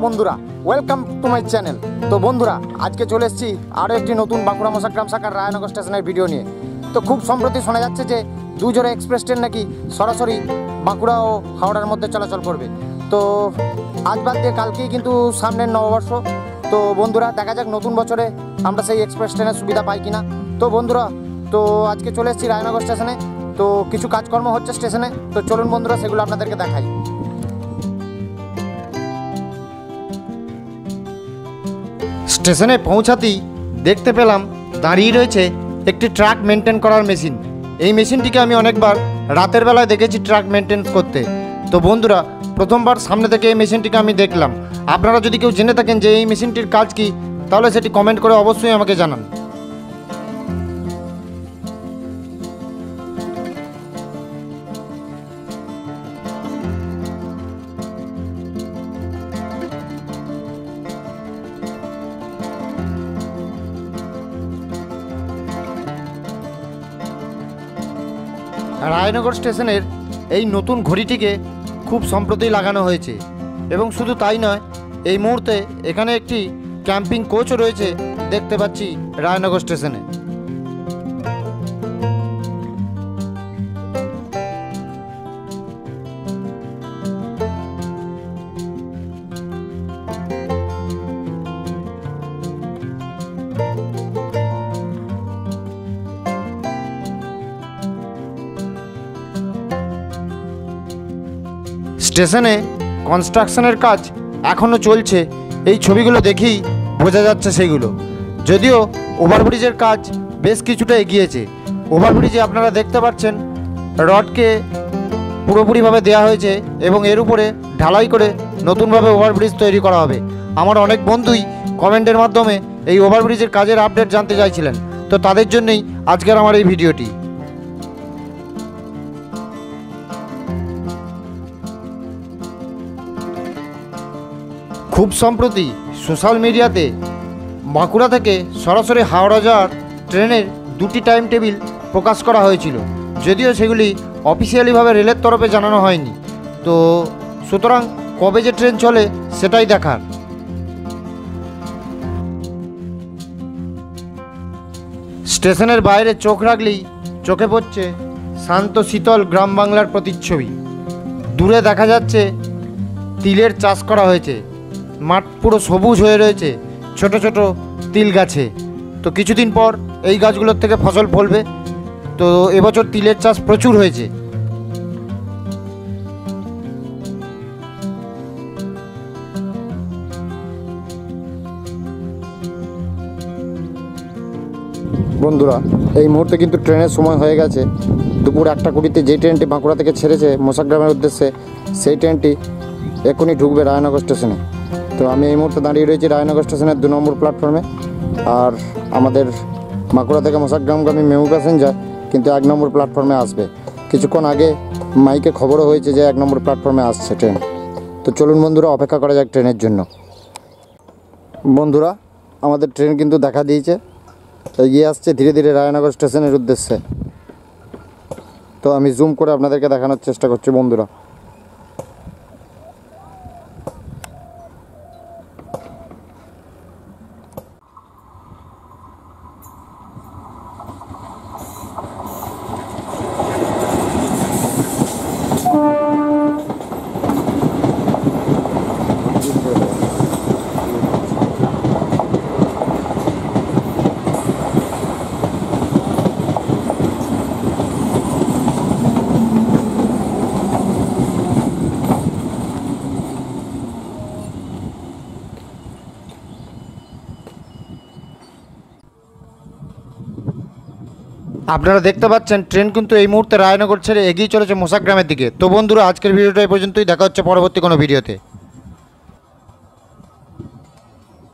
বন্ধুরা, welcome to my channel. তো বন্ধুরা, আজকে চলে এসেছি আরও একটি নতুন বাঁকুড়া মোসাগ্রাম শাখার রায়নগর স্টেশনের ভিডিও নিয়ে। তো খুব সম্প্রতি শোনা যাচ্ছে যে দুজোড়া এক্সপ্রেস ট্রেন নাকি সরাসরি বাঁকুড়া ও হাওড়ার মধ্যে চলাচল করবে। তো আজ বাদ দিয়ে কালকেই কিন্তু সামনের নববর্ষ। তো বন্ধুরা, দেখা যাক নতুন বছরে আমরা সেই এক্সপ্রেস ট্রেনের সুবিধা পাই কিনা। তো বন্ধুরা, তো আজকে চলে এসেছি রায়নগর স্টেশনে। তো কিছু কাজকর্ম হচ্ছে স্টেশনে, তো চলুন বন্ধুরা সেগুলো আপনাদেরকে দেখাই। স্টেশনে পৌঁছাতেই দেখতে পেলাম দাঁড়িয়ে রয়েছে একটি ট্রাক মেনটেন করার মেশিন। এই মেশিনটিকে আমি অনেকবার রাতের বেলায় দেখেছি ট্রাক মেনটেন করতে। তো বন্ধুরা, প্রথমবার সামনে থেকে এই মেশিনটিকে আমি দেখলাম। আপনারা যদি কেউ জেনে থাকেন যে এই মেশিনটির কাজ কি, তাহলে সেটি কমেন্ট করে অবশ্যই আমাকে জানান। রায়নগর স্টেশনের এই নতুন ঘড়িটিকে খুব সম্প্রতি লাগানো হয়েছে, এবং শুধু তাই নয়, এই মুহূর্তে এখানে একটি ক্যাম্পিং কোচও রয়েছে দেখতে পাচ্ছি রায়নগর স্টেশনে। স্টেশনে কনস্ট্রাকশনের কাজ এখনও চলছে, এই ছবিগুলো দেখেই বোঝা যাচ্ছে সেগুলো। যদিও ওভারব্রিজের কাজ বেশ কিছুটা এগিয়েছে। ওভারব্রিজে আপনারা দেখতে পাচ্ছেন রডকে পুরোপুরিভাবে দেওয়া হয়েছে, এবং এর উপরে ঢালাই করে নতুনভাবে ওভারব্রিজ তৈরি করা হবে। আমার অনেক বন্ধুই কমেন্টের মাধ্যমে এই ওভারব্রিজের কাজের আপডেট জানতে চাইছিলেন, তো তাদের জন্যই আজকের আমার এই ভিডিওটি। খুব সম্প্রতি সোশ্যাল মিডিয়াতে বাঁকুড়া থেকে সরাসরি হাওড়া যাওয়ার ট্রেনের দুটি টাইম টেবিল প্রকাশ করা হয়েছিল, যদিও সেগুলি অফিসিয়ালিভাবে রেলের তরফে জানানো হয়নি। তো সুতরাং কবে যে ট্রেন চলে সেটাই দেখার। স্টেশনের বাইরে চোখ রাখলেই চোখে পড়ছে শান্ত শীতল গ্রাম বাংলার প্রতিচ্ছবি। দূরে দেখা যাচ্ছে তিলের চাষ করা হয়েছে, মাঠ পুরো সবুজ হয়ে রয়েছে ছোট ছোট তিল গাছে। তো কিছুদিন পর এই গাছগুলোর থেকে ফসল ফলবে। তো এবছর তিলের চাষ প্রচুর হয়েছে। বন্ধুরা, এই মুহূর্তে কিন্তু ট্রেনের সময় হয়ে গেছে। দুপুর 1:20 যে ট্রেনটি বাঁকুড়া থেকে ছেড়েছে মোসাগ্রামের উদ্দেশ্যে, সেই ট্রেনটি এখনই ঢুকবে রায়নগর স্টেশনে। তো আমি এই মুহূর্তে দাঁড়িয়ে রয়েছি রায়নগর স্টেশনের 2 নম্বর প্ল্যাটফর্মে। আর আমাদের বাঁকুড়া থেকে মোসাগ্রামগামী মেমু প্যাসেঞ্জার কিন্তু 1 নম্বর প্ল্যাটফর্মে আসবে। কিছুক্ষণ আগে মাইকে খবরও হয়েছে যে 1 নম্বর প্ল্যাটফর্মে আসছে ট্রেন। তো চলুন বন্ধুরা, অপেক্ষা করা যাক ট্রেনের জন্য। বন্ধুরা, আমাদের ট্রেন কিন্তু দেখা দিয়েছে, এগিয়ে আসছে ধীরে ধীরে রায়নগর স্টেশনের উদ্দেশ্যে। তো আমি জুম করে আপনাদেরকে দেখানোর চেষ্টা করছি বন্ধুরা। আপনারা দেখতে পাচ্ছেন ট্রেন কিন্তু এই মুহূর্তে রায়নগর ছেড়ে এগিয়ে চলেছে মোসাগ্রামের দিকে। তো বন্ধুরা, আজকের ভিডিওটা এই পর্যন্তই। দেখা হচ্ছে পরবর্তী কোনো ভিডিওতে।